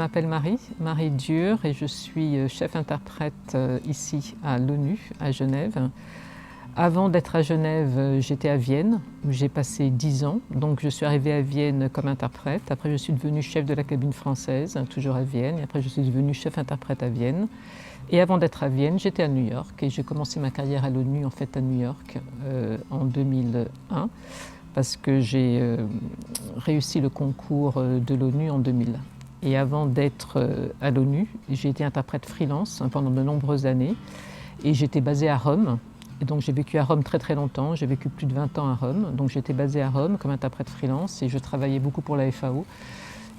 m'appelle Marie Dieur, et je suis chef-interprète ici à l'ONU, à Genève. Avant d'être à Genève, j'étais à Vienne, où j'ai passé 10 ans. Donc je suis arrivée à Vienne comme interprète. Après, je suis devenue chef de la cabine française, toujours à Vienne. Et après, je suis devenue chef-interprète à Vienne. Et avant d'être à Vienne, j'étais à New York. Et j'ai commencé ma carrière à l'ONU, en fait, à New York, en 2001, parce que j'ai réussi le concours de l'ONU en 2000. Et avant d'être à l'ONU, j'ai été interprète freelance pendant de nombreuses années. Et j'étais basée à Rome. Et donc j'ai vécu à Rome très longtemps, j'ai vécu plus de 20 ans à Rome. Donc j'étais basée à Rome comme interprète freelance et je travaillais beaucoup pour la FAO.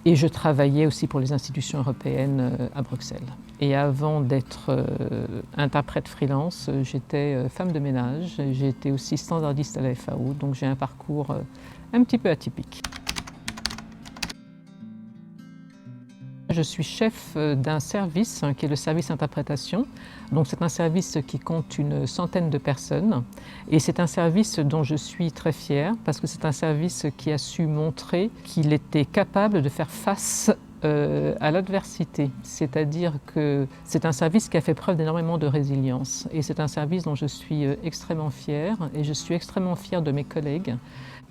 Et je travaillais aussi pour les institutions européennes à Bruxelles. Et avant d'être interprète freelance, j'étais femme de ménage. J'ai été aussi standardiste à la FAO, donc j'ai un parcours un petit peu atypique. Je suis chef d'un service qui est le service interprétation. Donc c'est un service qui compte une centaine de personnes et c'est un service dont je suis très fière parce que c'est un service qui a su montrer qu'il était capable de faire face à l'adversité. C'est-à-dire que c'est un service qui a fait preuve d'énormément de résilience et c'est un service dont je suis extrêmement fière et je suis extrêmement fière de mes collègues.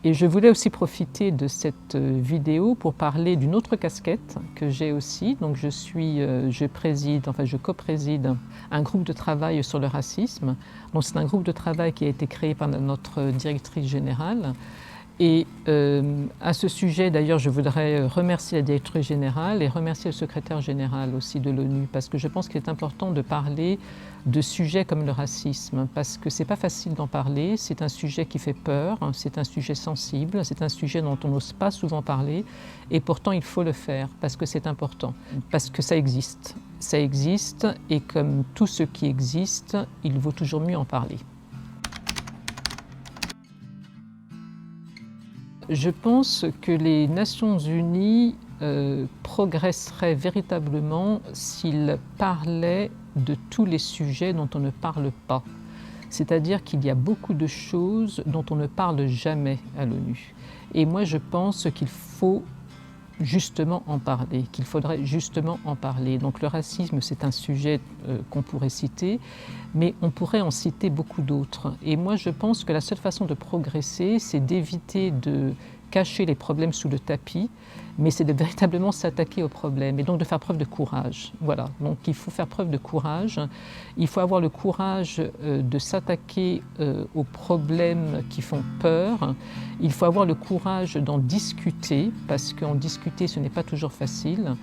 Et je voulais aussi profiter de cette vidéo pour parler d'une autre casquette que j'ai aussi. Donc je co-préside un groupe de travail sur le racisme. Donc c'est un groupe de travail qui a été créé par notre directrice générale. Et à ce sujet, d'ailleurs, je voudrais remercier la directrice générale et remercier le secrétaire général aussi de l'ONU, parce que je pense qu'il est important de parler de sujets comme le racisme, parce que c'est pas facile d'en parler, c'est un sujet qui fait peur, c'est un sujet sensible, c'est un sujet dont on n'ose pas souvent parler, et pourtant il faut le faire, parce que c'est important, parce que ça existe. Ça existe, et comme tout ce qui existe, il vaut toujours mieux en parler. Je pense que les Nations Unies progresseraient véritablement s'ils parlaient de tous les sujets dont on ne parle pas. C'est-à-dire qu'il y a beaucoup de choses dont on ne parle jamais à l'ONU. Et moi, je pense qu'il faut justement en parler, qu'il faudrait justement en parler. Donc le racisme, c'est un sujet qu'on pourrait citer, mais on pourrait en citer beaucoup d'autres. Et moi, je pense que la seule façon de progresser, c'est d'éviter de cacher les problèmes sous le tapis, mais c'est de véritablement s'attaquer aux problèmes et donc de faire preuve de courage. Voilà, donc il faut faire preuve de courage, il faut avoir le courage de s'attaquer aux problèmes qui font peur, il faut avoir le courage d'en discuter, parce qu'en discuter ce n'est pas toujours facile,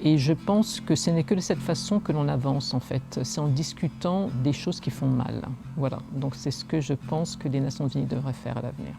et je pense que ce n'est que de cette façon que l'on avance en fait, c'est en discutant des choses qui font mal. Voilà, donc c'est ce que je pense que les Nations Unies devraient faire à l'avenir.